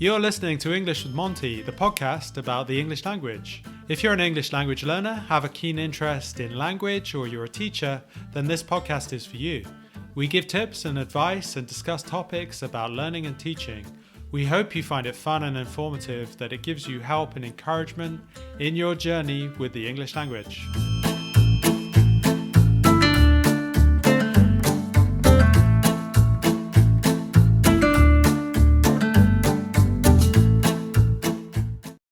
You're listening to English with Monty, the podcast about the English language. If you're an English language learner, have a keen interest in language, or you're a teacher, then this podcast is for you. We give tips and advice and discuss topics about learning and teaching. We hope you find it fun and informative, that it gives you help and encouragement in your journey with the English language.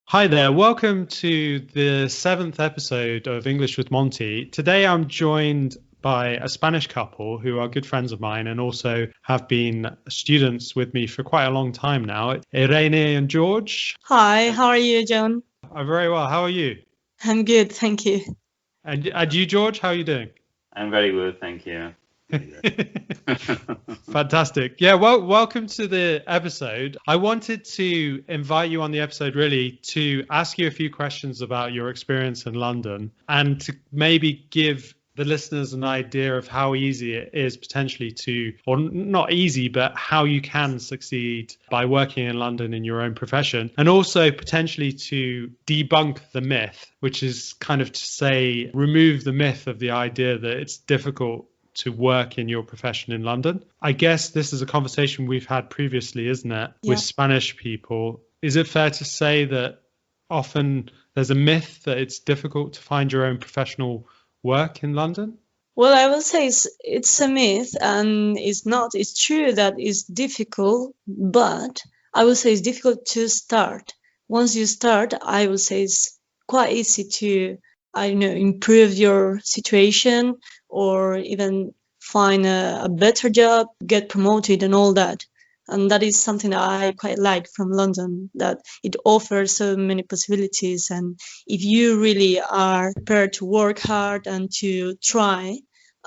Hi there, welcome to the 7th episode of English with Monty. Today I'm joined by a Spanish couple who are good friends of mine and also have been students with me for quite a long time now. Irene and Jorge. Hi, how are you, John? I'm very well, how are you? I'm good, thank you. And you, Jorge, how are you doing? I'm very good, thank you. Fantastic. Yeah, well, welcome to the episode. I wanted to invite you on the episode really to ask you a few questions about your experience in London and to maybe give the listeners an idea of how easy it is potentially to, or not easy, but how you can succeed by working in London in your own profession, and also potentially to debunk the myth, which is kind of to say, remove the myth of the idea that it's difficult to work in your profession in London. I guess this is a conversation we've had previously, isn't it, with Spanish people. Is it fair to say that often there's a myth that it's difficult to find your own professional work in London? Well, I will say it's a myth, and it's not. It's true that it's difficult, but I would say it's difficult to start. Once you start, I would say it's quite easy to, improve your situation or even find a better job, get promoted and all that. And that is something that I quite like from London, that it offers so many possibilities. And if you really are prepared to work hard and to try,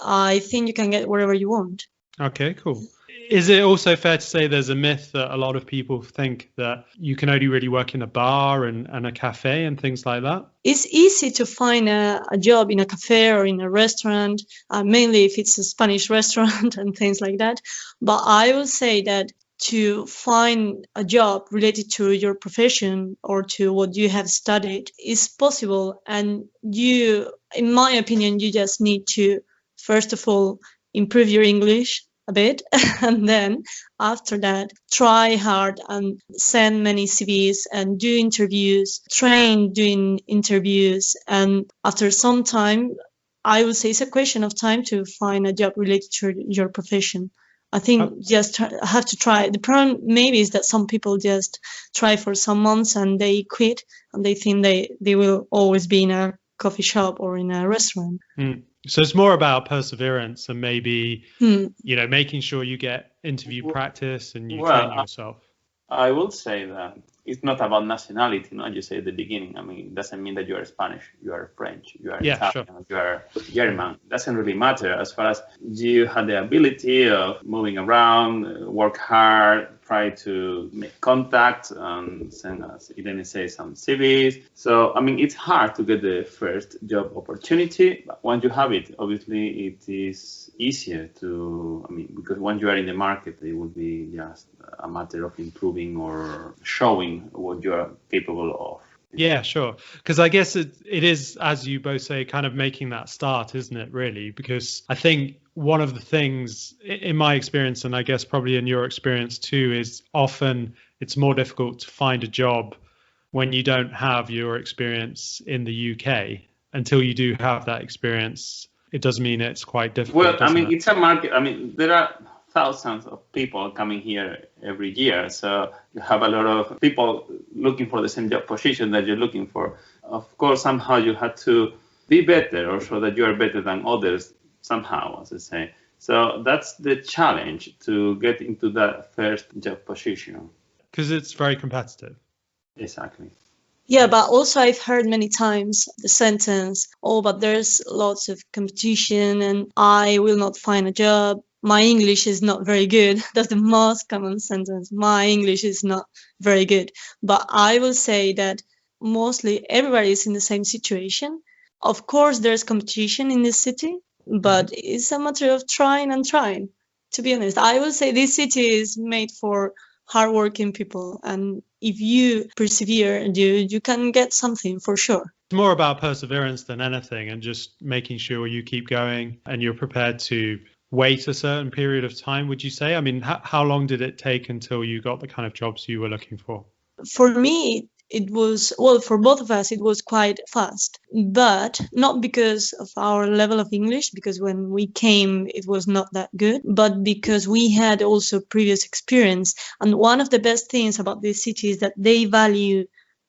I think you can get wherever you want. Okay, cool. Is it also fair to say there's a myth that a lot of people think that you can only really work in a bar and a cafe and things like that? It's easy to find a job in a cafe or in a restaurant, mainly if it's a Spanish restaurant and things like that. But I will say that to find a job related to your profession or to what you have studied is possible. And you, in my opinion, you just need to, first of all, improve your English a bit, and then after that try hard and send many CVs and do interviews, train doing interviews, and after some time, I would say it's a question of time to find a job related to your profession. I think just have to try. The problem maybe is that some people just try for some months and they quit and they think they will always be in a coffee shop or in a restaurant. So it's more about perseverance and maybe, making sure you get interview practice and you train yourself. I would say that it's not about nationality, as you say at the beginning. I mean, it doesn't mean that you are Spanish, you are French, you are Italian, you are German. It doesn't really matter as far as you have the ability of moving around, work hard, try to make contact and send us, Irene says, some CVs. So, I mean, it's hard to get the first job opportunity, but once you have it, obviously it is easier to, because once you are in the market, it will be just a matter of improving or showing what you are capable of. Yeah, sure. Because I guess it is, as you both say, kind of making that start, isn't it, really? Because I think one of the things in my experience, and I guess probably in your experience too, is often it's more difficult to find a job when you don't have your experience in the UK. Until you do have that experience, it does mean it's quite difficult. Well, it's a market. There are thousands of people coming here every year. So you have a lot of people looking for the same job position that you're looking for. Of course, somehow you have to be better or show that you are better than others somehow, as I say. So that's the challenge, to get into that first job position. Because it's very competitive. Exactly. Yeah, but also I've heard many times the sentence, but there's lots of competition and I will not find a job. My English is not very good. That's the most common sentence. My English is not very good. But I will say that mostly everybody is in the same situation. Of course, there's competition in this city, but it's a matter of trying and trying. To be honest, I will say this city is made for hardworking people. And if you persevere, you can get something for sure. It's more about perseverance than anything, and just making sure you keep going and you're prepared to wait a certain period of time, would you say? I mean, how long did it take until you got the kind of jobs you were looking for? For me, it was, well, for both of us, it was quite fast, but not because of our level of English, because when we came, it was not that good, but because we had also previous experience. And one of the best things about this city is that they value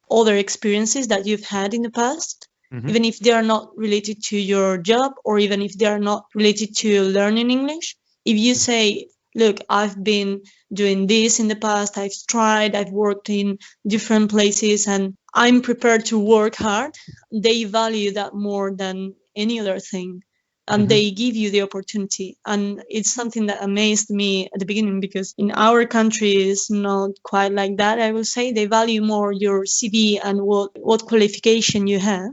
other experiences that you've had in the past, even if they are not related to your job or even if they are not related to learning English. If you say, look, I've been doing this in the past, I've worked in different places and I'm prepared to work hard, they value that more than any other thing. And they give you the opportunity. And it's something that amazed me at the beginning, because in our country it's not quite like that, I will say. They value more your CV and what qualification you have,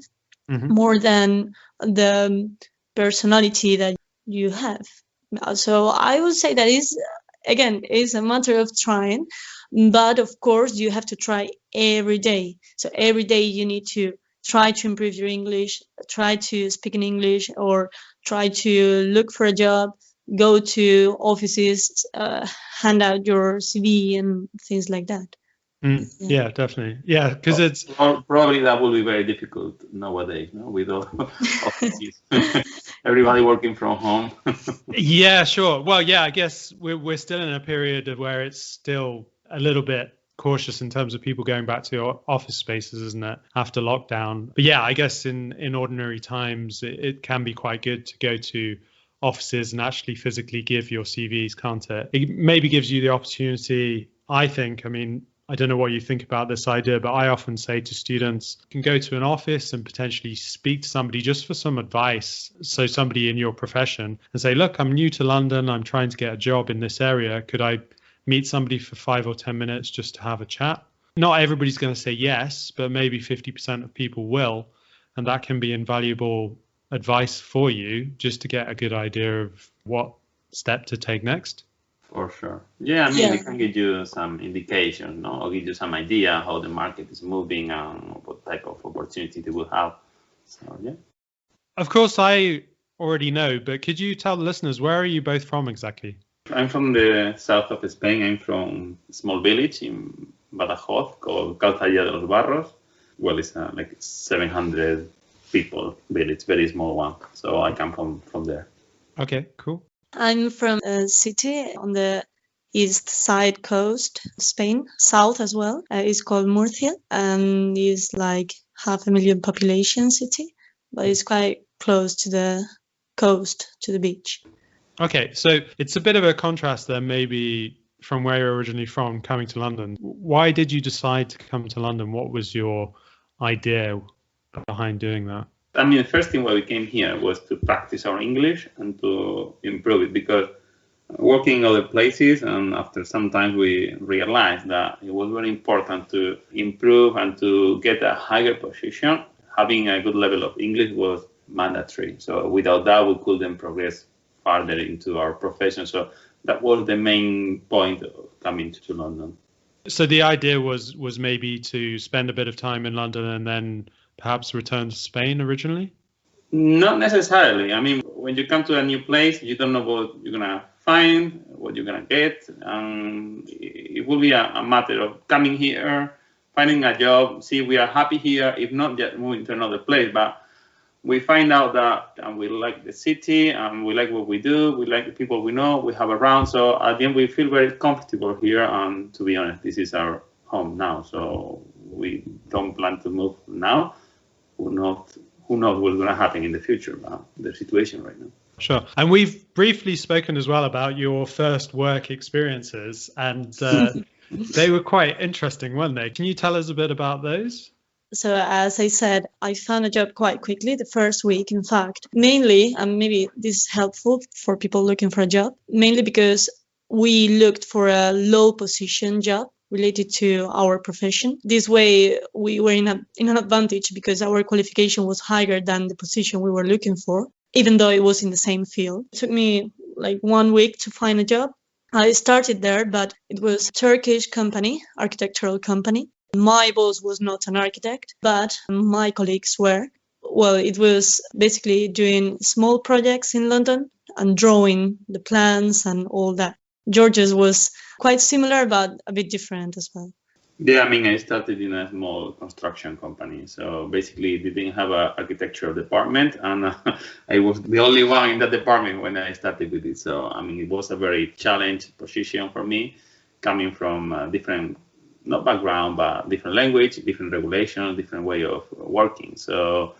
more than the personality that you have. So I would say that is a matter of trying, but of course you have to try every day. So every day you need to try to improve your English, try to speak in English, or try to look for a job, go to offices, hand out your CV and things like that. Yeah, definitely. Yeah, because it's probably that will be very difficult nowadays, no? With all offices, everybody working from home. Yeah, sure. Well, yeah, I guess we're still in a period of where it's still a little bit cautious in terms of people going back to office spaces, isn't it, after lockdown? But yeah, I guess in ordinary times it can be quite good to go to offices and actually physically give your CVs, can't it? It maybe gives you the opportunity, I think. I mean, I don't know what you think about this idea, but I often say to students, you can go to an office and potentially speak to somebody just for some advice. So somebody in your profession, and say, look, I'm new to London. I'm trying to get a job in this area. Could I meet somebody for 5 or 10 minutes just to have a chat? Not everybody's going to say yes, but maybe 50% of people will. And that can be invaluable advice for you just to get a good idea of what step to take next. For sure. Yeah, I mean, it can give you some indication, no? Or give you some idea how the market is moving and what type of opportunity they will have. So, yeah. Of course, I already know, but could you tell the listeners, where are you both from exactly? I'm from the south of Spain. I'm from a small village in Badajoz called Calzadilla de los Barros. Well, it's like 700 people village, very small one. So I come from there. Okay, cool. I'm from a city on the east side coast of Spain, south as well. It's called Murcia, and it's like 500,000 population city, but it's quite close to the coast, to the beach. Okay, so it's a bit of a contrast then, maybe from where you're originally from, coming to London. Why did you decide to come to London? What was your idea behind doing that? I mean, the first thing why we came here was to practice our English and to improve it, because working in other places, and after some time we realized that it was very important to improve and to get a higher position. Having a good level of English was mandatory. So without that, we couldn't progress further into our profession. So that was the main point of coming to London. So the idea was maybe to spend a bit of time in London and then perhaps return to Spain originally? Not necessarily. I mean, when you come to a new place, you don't know what you're going to find, what you're going to get. It will be a matter of coming here, finding a job, see if we are happy here, if not, just moving to another place. But we find out that we like the city, and we like what we do, we like the people we know, we have around. So at the end, we feel very comfortable here. And to be honest, this is our home now. So we don't plan to move now. Who knows what's going to happen in the future about the situation right now. Sure. And we've briefly spoken as well about your first work experiences, and they were quite interesting, weren't they? Can you tell us a bit about those? So as I said, I found a job quite quickly, the first week, in fact. Mainly, and maybe this is helpful for people looking for a job, mainly because we looked for a low position job related to our profession. This way, we were in an advantage because our qualification was higher than the position we were looking for, even though it was in the same field. It took me like 1 week to find a job. I started there, but it was a Turkish company, architectural company. My boss was not an architect, but my colleagues were. Well, it was basically doing small projects in London and drawing the plans and all that. George's was quite similar, but a bit different as well. Yeah, I mean, I started in a small construction company. So basically, they didn't have an architectural department, and I was the only one in that department when I started with it. So, I mean, it was a very challenging position for me, coming from different, not background, but different language, different regulation, different way of working. So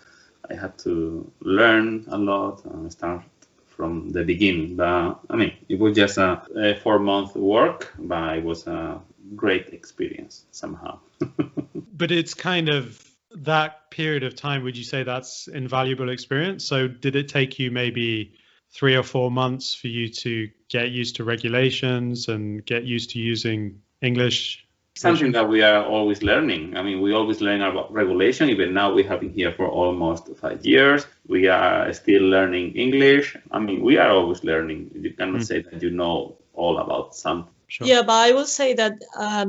I had to learn a lot and start from the beginning. But, I mean, it was just a 4-month work, but it was a great experience somehow. But it's kind of that period of time, would you say that's invaluable experience? So did it take you maybe 3 or 4 months for you to get used to regulations and get used to using English? Something that we are always learning. I mean, we always learn about regulation. Even now, we have been here for almost 5 years. We are still learning English. I mean, we are always learning. You cannot say that you know all about something. Sure. Yeah, but I will say that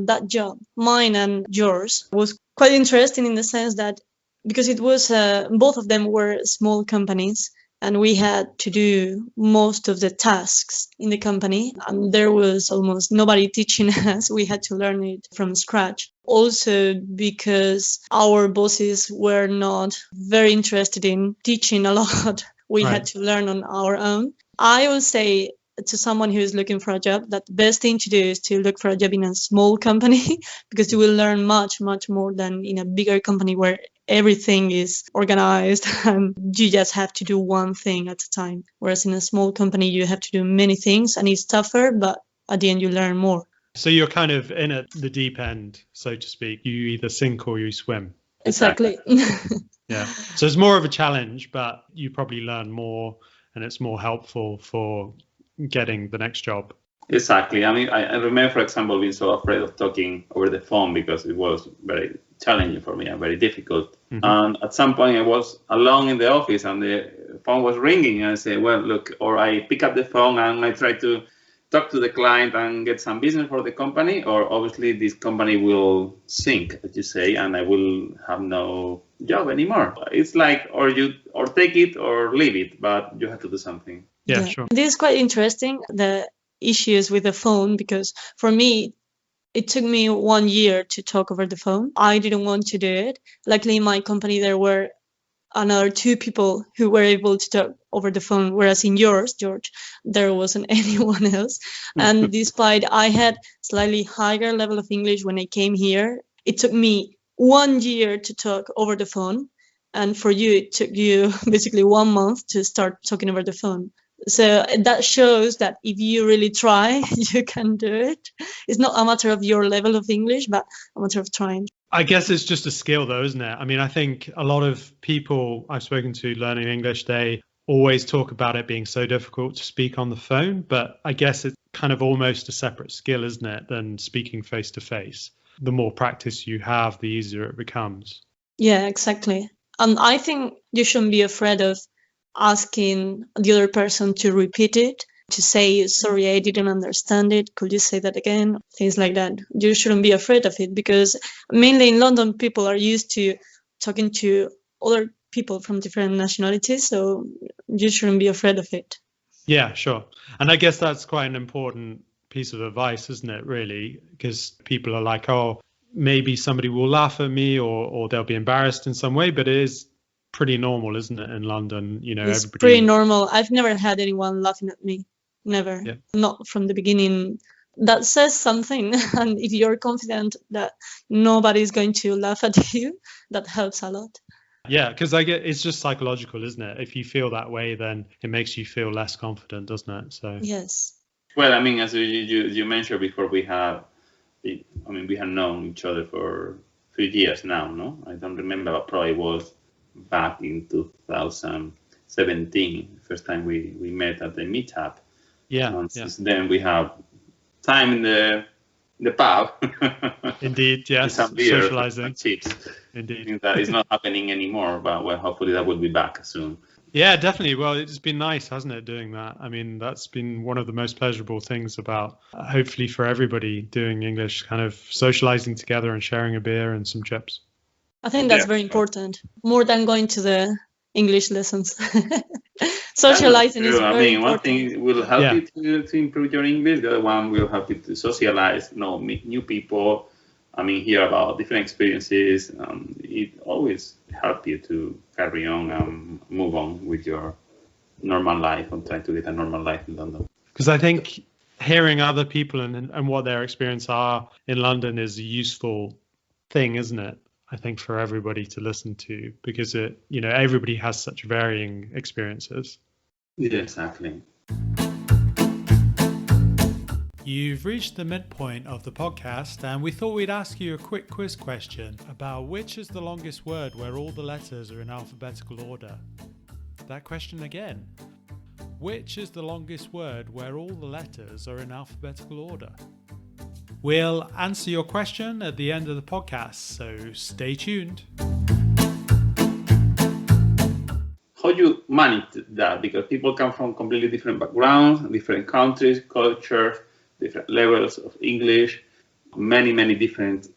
that job, mine and yours, was quite interesting in the sense that because it was both of them were small companies, and we had to do most of the tasks in the company. And there was almost nobody teaching us. We had to learn it from scratch. Also because our bosses were not very interested in teaching a lot. We had to learn on our own. I would say to someone who is looking for a job that the best thing to do is to look for a job in a small company because you will learn much more than in a bigger company where everything is organized and you just have to do one thing at a time, whereas in a small company you have to do many things and it's tougher, but at the end you learn more. So you're kind of in at the deep end, so to speak. You either sink or you swim. Exactly. Yeah, so it's more of a challenge, but you probably learn more and it's more helpful for getting the next job. Exactly. I mean, I remember, for example, being so afraid of talking over the phone because it was very challenging for me and very difficult. Mm-hmm. And at some point I was alone in the office and the phone was ringing and I said, well, look, or I pick up the phone and I try to talk to the client and get some business for the company, or obviously this company will sink, as you say, and I will have no job anymore. It's like, or take it or leave it, but you have to do something. Yeah, sure. This is quite interesting, the issues with the phone, because for me, it took me 1 year to talk over the phone. I didn't want to do it. Luckily, in my company, there were another 2 people who were able to talk over the phone, whereas in yours, George, there wasn't anyone else. And despite I had slightly higher level of English when I came here, it took me 1 year to talk over the phone. And for you, it took you basically 1 month to start talking over the phone. So that shows that if you really try, you can do it. It's not a matter of your level of English, but a matter of trying. I guess it's just a skill though, isn't it? I mean, I think a lot of people I've spoken to learning English, they always talk about it being so difficult to speak on the phone, but I guess it's kind of almost a separate skill, isn't it, than speaking face to face. The more practice you have, the easier it becomes. Yeah, exactly. And I think you shouldn't be afraid of asking the other person to repeat it, to say, sorry, I didn't understand it. Could you say that again? Things like that. You shouldn't be afraid of it because mainly in London, people are used to talking to other people from different nationalities. So you shouldn't be afraid of it. Yeah, sure. And I guess that's quite an important piece of advice, isn't it, really? Because people are like, oh, maybe somebody will laugh at me or they'll be embarrassed in some way, but it is pretty normal, isn't it, in London? You know, it's pretty normal. I've never had anyone laughing at me. Never. Yeah. Not from the beginning. That says something. And if you're confident that nobody's going to laugh at you, that helps a lot. Yeah, because I get it's just psychological, isn't it? If you feel that way, then it makes you feel less confident, doesn't it? So yes. Well, I mean, as you mentioned before, we have known each other for 3 years now, no? I don't remember, but probably was back in 2017, first time we met at the meetup. Yeah. And since then we have time in the pub. Indeed, yes. Some beer, socializing. Some chips. Indeed. I think that is not happening anymore, but well, hopefully that will be back soon. Yeah, definitely. Well, it's been nice, hasn't it, doing that? I mean, that's been one of the most pleasurable things about, hopefully for everybody doing English, kind of socializing together and sharing a beer and some chips. I think that's very important, more than going to the English lessons. Socializing is very important. One thing will help you to improve your English. The other one will help you to socialize, meet new people. Hear about different experiences. It always helps you to carry on and move on with your normal life and try to get a normal life in London. Because I think hearing other people and what their experience are in London is a useful thing, isn't it? I think for everybody to listen to, because everybody has such varying experiences. Yeah, exactly. You've reached the midpoint of the podcast, and we thought we'd ask you a quick quiz question about which is the longest word where all the letters are in alphabetical order. That question again. Which is the longest word where all the letters are in alphabetical order? We'll answer your question at the end of the podcast, so stay tuned. How do you manage that? Because people come from completely different backgrounds, different countries, cultures, different levels of English, many different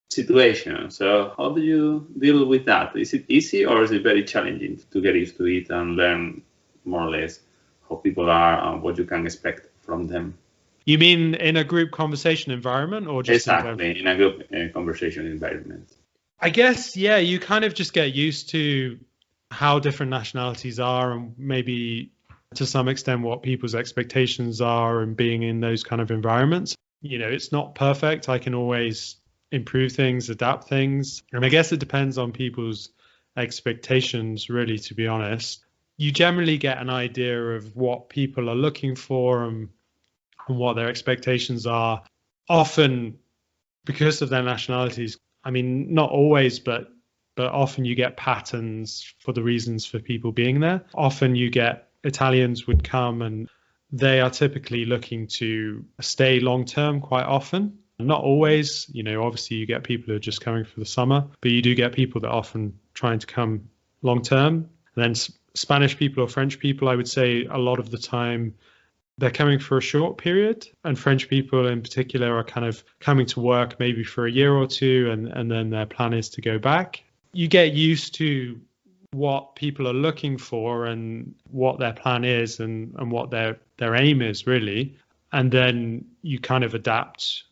situations. So how do you deal with that? Is it easy or is it very challenging to get used to it and learn more or less how people are and what you can expect from them? You mean in a group conversation environment or just exactly in a group conversation environment? I guess, yeah, you kind of just get used to how different nationalities are and maybe to some extent what people's expectations are and being in those kind of environments. It's not perfect. I can always improve things, adapt things. And I guess it depends on people's expectations, really, to be honest. You generally get an idea of what people are looking for and what their expectations are, often because of their nationalities. I mean, not always, but often you get patterns for the reasons for people being there. Often you get Italians would come and they are typically looking to stay long term quite often. Not always, obviously you get people who are just coming for the summer, but you do get people that are often trying to come long term. And then Spanish people or French people, I would say a lot of the time, they're coming for a short period, and French people in particular are kind of coming to work maybe for a year or two, and then their plan is to go back. You get used to what people are looking for and what their plan is and what their aim is, really. And then you kind of adapt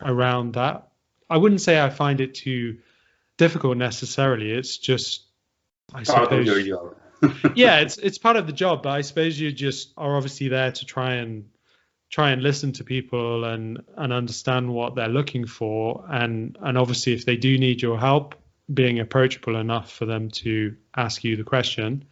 around that. I wouldn't say I find it too difficult necessarily. It's just, I suppose, part of your job. Yeah, it's part of the job, but I suppose you just are obviously there to try and listen to people and understand what they're looking for, and obviously if they do need your help, being approachable enough for them to ask you the question,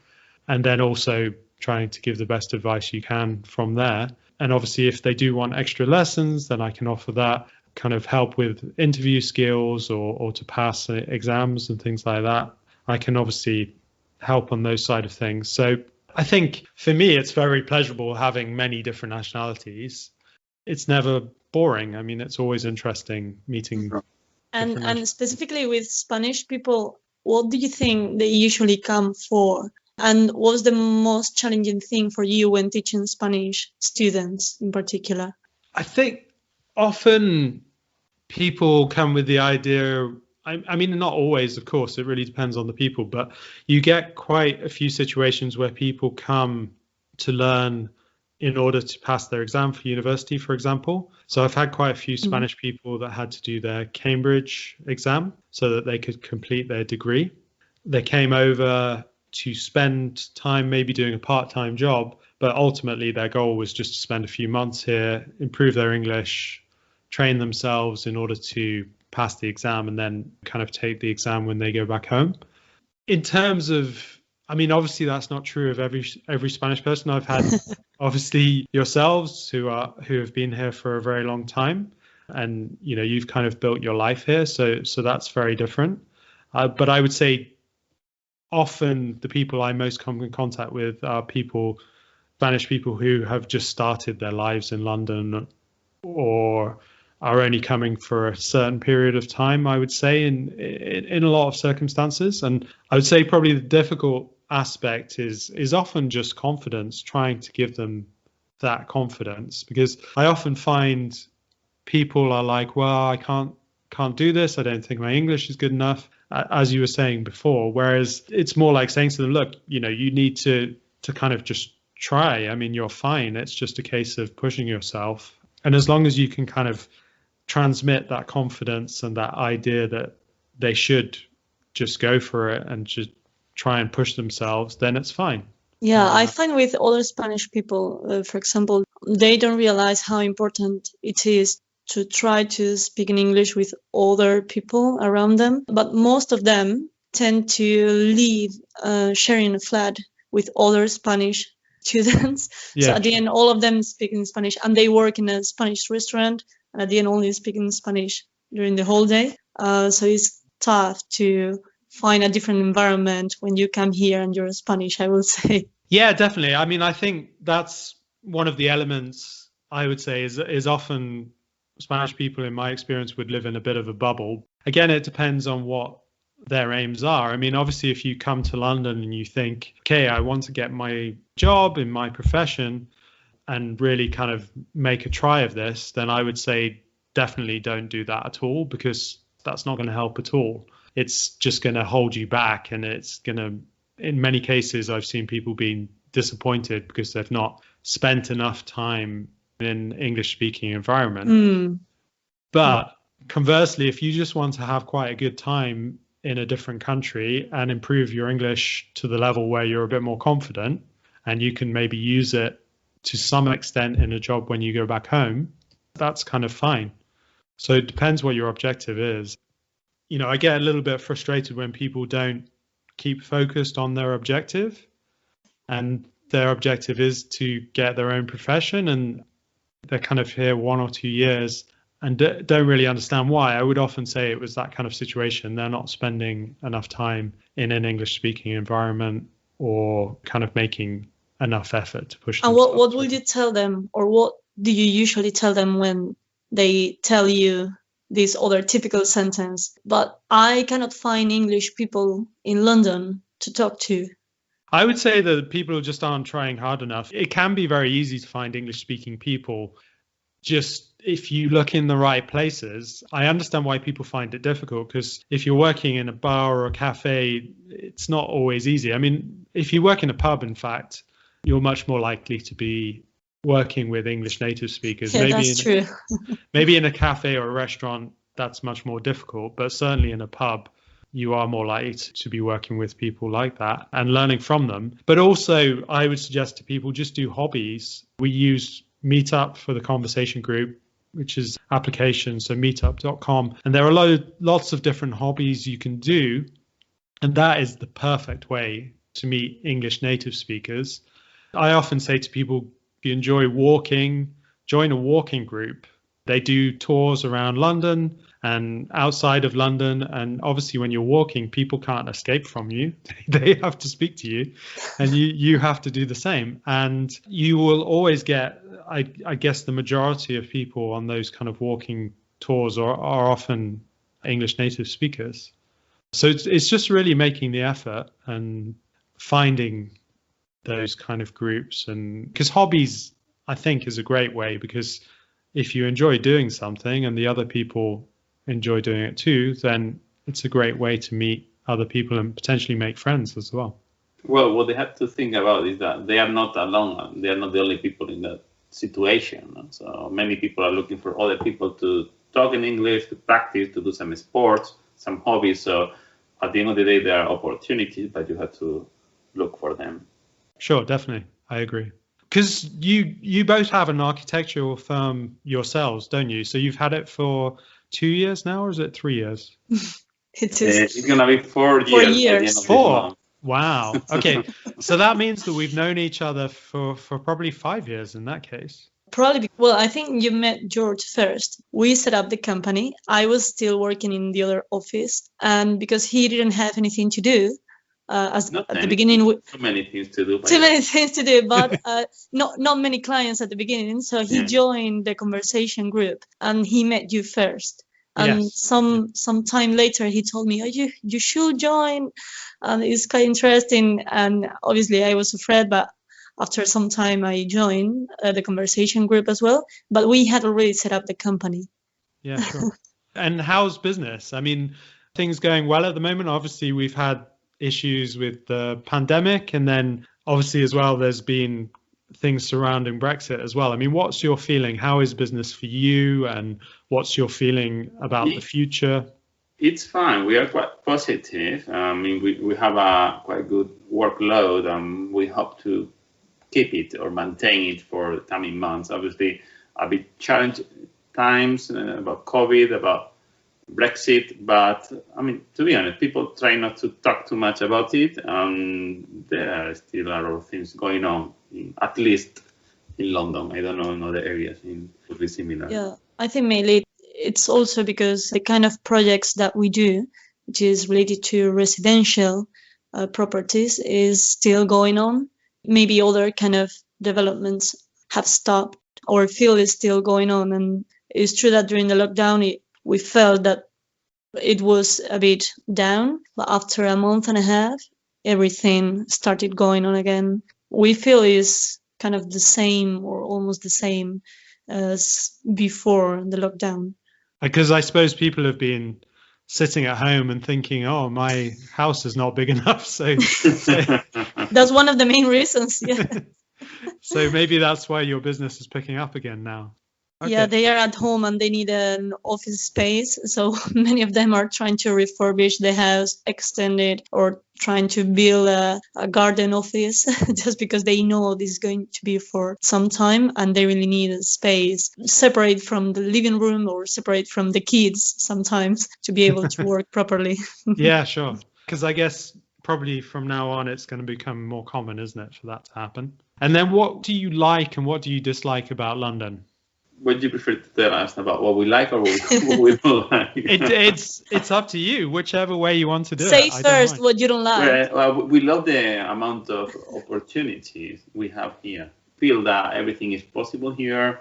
and then also trying to give the best advice you can from there. And obviously if they do want extra lessons, then I can offer that, kind of help with interview skills or to pass exams and things like that. I can obviously help on those side of things. So I think for me, it's very pleasurable having many different nationalities. It's never boring. I mean, it's always interesting meeting. And specifically with Spanish people, what do you think they usually come for? And what's the most challenging thing for you when teaching Spanish students in particular? I think often people come with the idea, I mean, not always, of course, it really depends on the people, but you get quite a few situations where people come to learn in order to pass their exam for university, for example. So I've had quite a few Spanish people that had to do their Cambridge exam so that they could complete their degree. They came over to spend time maybe doing a part-time job, but ultimately their goal was just to spend a few months here, improve their English, train themselves in order to pass the exam and then kind of take the exam when they go back home. In terms of, I mean, obviously that's not true of every Spanish person. I've had obviously yourselves who have been here for a very long time, and you've kind of built your life here, so that's very different. But I would say often the people I most come in contact with are Spanish people who have just started their lives in London or are only coming for a certain period of time, I would say, in a lot of circumstances. And I would say probably the difficult aspect is often just confidence, trying to give them that confidence, because I often find people are like, well, I can't do this. I don't think my English is good enough, as you were saying before. Whereas it's more like saying to them, look, you need to kind of just try. I mean, you're fine. It's just a case of pushing yourself. And as long as you can kind of transmit that confidence and that idea that they should just go for it and just try and push themselves, then it's fine. Yeah, I find with other Spanish people, for example, they don't realize how important it is to try to speak in English with other people around them. But most of them tend to leave sharing a flat with other Spanish students. Yeah. So at the end, all of them speak in Spanish, and they work in a Spanish restaurant, and at the end, only speak in Spanish during the whole day. So it's tough to find a different environment when you come here and you're Spanish, I will say. Yeah, definitely. I mean, I think that's one of the elements, I would say, is often Spanish people, in my experience, would live in a bit of a bubble. Again, it depends on what their aims are. I mean, obviously, if you come to London and you think, okay, I want to get my job in my profession and really kind of make a try of this, then I would say definitely don't do that at all, because that's not going to help at all. It's just going to hold you back, and it's going to, in many cases, I've seen people being disappointed because they've not spent enough time in an English-speaking environment. But conversely, if you just want to have quite a good time in a different country and improve your English to the level where you're a bit more confident, and you can maybe use it to some extent in a job when you go back home, that's kind of fine. So it depends what your objective is. I get a little bit frustrated when people don't keep focused on their objective, and their objective is to get their own profession, and they're kind of here 1 or 2 years and don't really understand why. I would often say it was that kind of situation. They're not spending enough time in an English-speaking environment or kind of making enough effort to push themselves. And what would you tell them, or what do you usually tell them when they tell you this other typical sentence, but I cannot find English people in London to talk to? I would say that people just aren't trying hard enough. It can be very easy to find English-speaking people, just if you look in the right places. I understand why people find it difficult, because if you're working in a bar or a cafe, it's not always easy. I mean, if you work in a pub, in fact, you're much more likely to be working with English native speakers. Yeah, that's true. Maybe in a cafe or a restaurant, that's much more difficult, but certainly in a pub, you are more likely to be working with people like that and learning from them. But also, I would suggest to people, just do hobbies. We use Meetup for the conversation group, which is application, so meetup.com. And there are lots of different hobbies you can do. And that is the perfect way to meet English native speakers. I often say to people, if you enjoy walking, join a walking group. They do tours around London and outside of London. And obviously, when you're walking, people can't escape from you. They have to speak to you, and you have to do the same. And you will always get, I guess, the majority of people on those kind of walking tours are often English native speakers. So it's just really making the effort and finding those kind of groups. And because hobbies, I think, is a great way, because if you enjoy doing something and the other people enjoy doing it too, then it's a great way to meet other people and potentially make friends as well. Well, what they have to think about is that they are not alone. They are not the only people in that situation. So many people are looking for other people to talk in English, to practice, to do some sports, some hobbies. So at the end of the day, there are opportunities, but you have to look for them. Sure, definitely. I agree. Because you both have an architectural firm yourselves, don't you? So you've had it for 2 years now, or is it 3 years? It's going to be 4 years. 4 years. 4? Wow. Okay. So that means that we've known each other for probably 5 years in that case. Probably. Well, I think you met George first. We set up the company. I was still working in the other office. And because he didn't have anything to do, at the beginning, too many things to do. Many things to do, but not many clients at the beginning. So he joined the conversation group, and he met you first. And Yes. some time later, he told me, "Oh, you should join, and it's quite interesting." And obviously, I was afraid, but after some time, I joined the conversation group as well. But we had already set up the company. Yeah, sure. And how's business? I mean, things going well at the moment. Obviously, we've had issues with the pandemic, and then obviously as well, there's been things surrounding Brexit as well. I mean, what's your feeling? How is business for you, and what's your feeling about the future? It's fine. We are quite positive. I mean, we have a quite good workload, and we hope to keep it or maintain it for the coming months. Obviously, a bit challenging times about COVID, about Brexit, but I mean, to be honest, people try not to talk too much about it. There are still a lot of things going on, at least in London. I don't know in other areas. It would be similar. Yeah, I think mainly it's also because the kind of projects that we do, which is related to residential properties, is still going on. Maybe other kind of developments have stopped, or field is still going on. And it's true that during the lockdown, we felt that it was a bit down, but after a month and a half, everything started going on again. We feel is kind of the same or almost the same as before the lockdown. Because I suppose people have been sitting at home and thinking, oh, my house is not big enough. So that's one of the main reasons. Yeah. So maybe that's why your business is picking up again now. Okay. Yeah, they are at home and they need an office space. So many of them are trying to refurbish the house, extend it, or trying to build a garden office just because they know this is going to be for some time and they really need a space separate from the living room or separate from the kids sometimes to be able to work properly. Yeah, sure. Because I guess probably from now on, it's going to become more common, isn't it, for that to happen? And then what do you like and what do you dislike about London? What do you prefer to tell us about what we like or what we don't like? It's up to you, whichever way you want to do it. Say first what you don't like. Well, we love the amount of opportunities we have here. Feel that everything is possible here,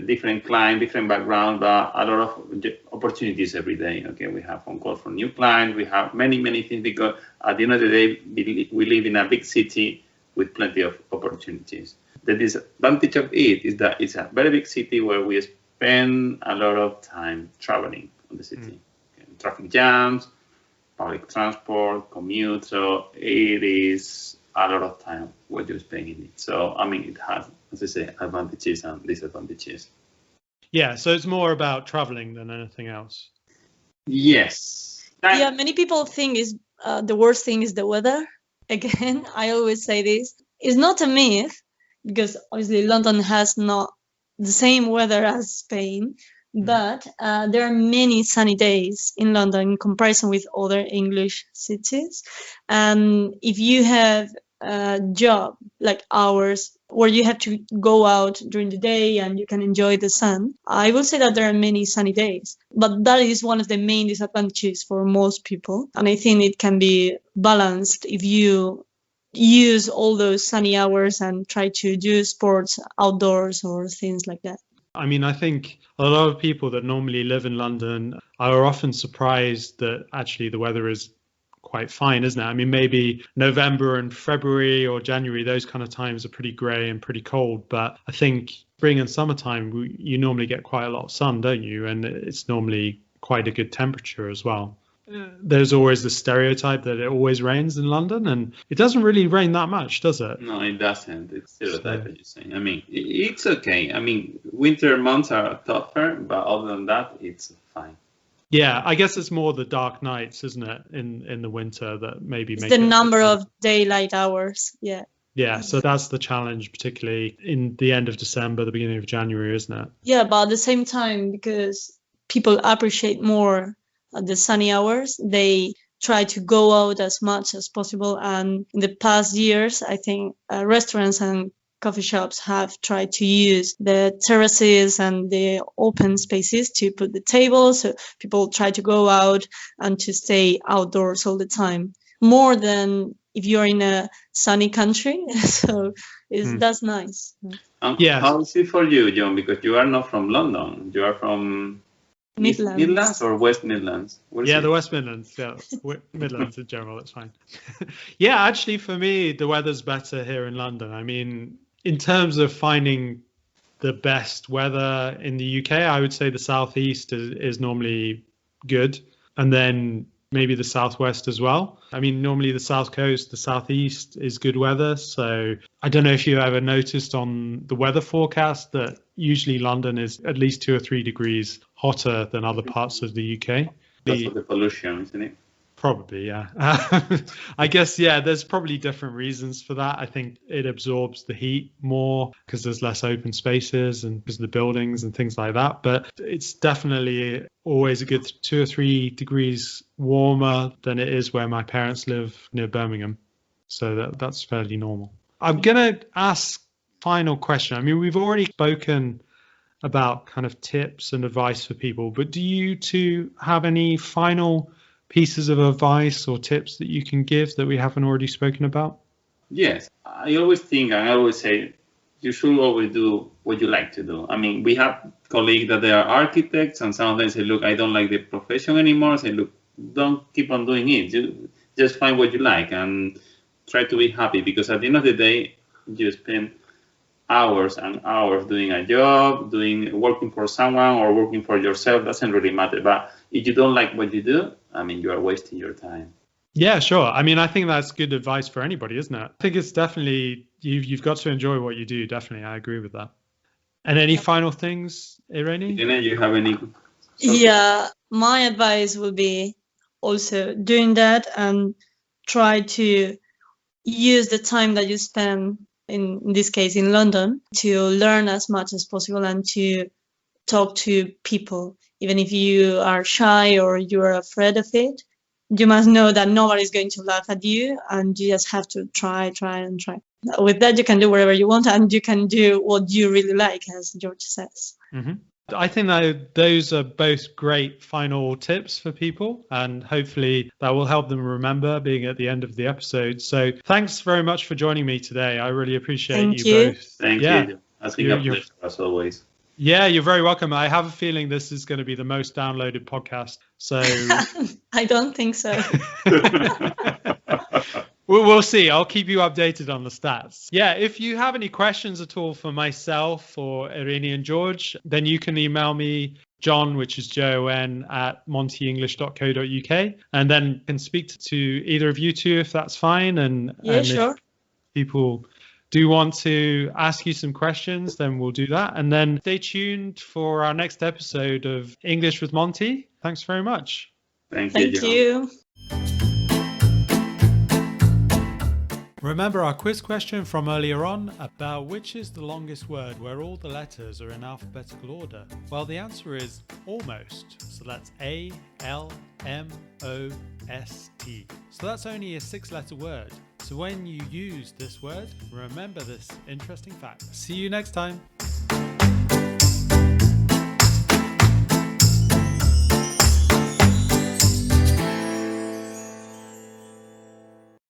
different client, different background, but a lot of opportunities every day. Okay, we have phone calls from new clients. We have many things because at the end of the day, we live in a big city with plenty of opportunities. The disadvantage of it is that it's a very big city where we spend a lot of time traveling on the city. Okay. Traffic jams, public transport, commute. So it is a lot of time what you spend in it. So, I mean, it has, as I say, advantages and disadvantages. Yeah, so it's more about traveling than anything else. Yes. Yeah, many people think is the worst thing is the weather. Again, I always say this. It's not a myth, because obviously London has not the same weather as Spain, but there are many sunny days in London in comparison with other English cities. And if you have a job like ours, where you have to go out during the day and you can enjoy the sun, I will say that there are many sunny days. But that is one of the main disadvantages for most people. And I think it can be balanced if you use all those sunny hours and try to do sports outdoors or things like that. I mean, I think a lot of people that normally live in London are often surprised that actually the weather is quite fine, isn't it? I mean, maybe November and February or January, those kind of times are pretty grey and pretty cold. But I think spring and summertime, you normally get quite a lot of sun, don't you? And it's normally quite a good temperature as well. There's always the stereotype that it always rains in London, and it doesn't really rain that much, does it? No, it doesn't. It's stereotype, as you're saying. I mean, it's okay. I mean, winter months are tougher, but other than that, it's fine. Yeah, I guess it's more the dark nights, isn't it, in the winter that maybe make the number of daylight hours. Yeah. Yeah, so that's the challenge, particularly in the end of December, the beginning of January, isn't it? Yeah, but at the same time, because people appreciate more the sunny hours, they try to go out as much as possible. And in the past years, I think restaurants and coffee shops have tried to use the terraces and the open spaces to put the tables. So people try to go out and to stay outdoors all the time, more than if you're in a sunny country. So that's nice. Yeah. How is it for you, John? Because you are not from London. You are from Midlands or West Midlands? The West Midlands. Yeah, Midlands in general, it's fine. Yeah, actually, for me, the weather's better here in London. I mean, in terms of finding the best weather in the UK, I would say the southeast is normally good, and then maybe the southwest as well. I mean, normally the south coast, the southeast is good weather. So I don't know if you ever noticed on the weather forecast that usually London is at least 2 or 3 degrees hotter than other parts of the UK. That's for the pollution, isn't it? Probably, yeah. I guess, yeah, there's probably different reasons for that. I think it absorbs the heat more because there's less open spaces and because of the buildings and things like that. But it's definitely always a good 2 or 3 degrees warmer than it is where my parents live near Birmingham. So that's fairly normal. I'm going to ask final question. I mean, we've already spoken about kind of tips and advice for people, but do you two have any final pieces of advice or tips that you can give that we haven't already spoken about? Yes, I always think and I always say you should always do what you like to do. I mean, we have colleagues that they are architects and some of them say, look, I don't like the profession anymore. I say, look, don't keep on doing it. You just find what you like and try to be happy, because at the end of the day, you spend hours and hours doing a job, working for someone or working for yourself, doesn't really matter. But if you don't like what you do, I mean, you are wasting your time. Yeah, sure. I mean, I think that's good advice for anybody, isn't it? I think it's definitely, you've got to enjoy what you do. Definitely. I agree with that. And any final things, Irene? Irene, you have any? Yeah, my advice would be also doing that and try to use the time that you spend, in this case in London, to learn as much as possible and to talk to people. Even if you are shy or you're afraid of it, you must know that nobody's going to laugh at you, and you just have to try. With that, you can do whatever you want, and you can do what you really like, as George says. Mm-hmm. I think that those are both great final tips for people, and hopefully that will help them remember being at the end of the episode. So thanks very much for joining me today. I really appreciate you both. Thank you. I think a pleasure as always. Yeah, you're very welcome. I have a feeling this is going to be the most downloaded podcast. So I don't think so. We'll see. I'll keep you updated on the stats. Yeah, if you have any questions at all for myself or Irene and George, then you can email me, John, which is JON, at montyenglish.co.uk, and then can speak to either of you two if that's fine. And sure. If people do want to ask you some questions, then we'll do that. And then stay tuned for our next episode of English with Monty. Thanks very much. Thank you. Remember our quiz question from earlier on about which is the longest word where all the letters are in alphabetical order? Well, the answer is almost. So that's ALMOST. So that's only a 6-letter word. So when you use this word, remember this interesting fact. See you next time.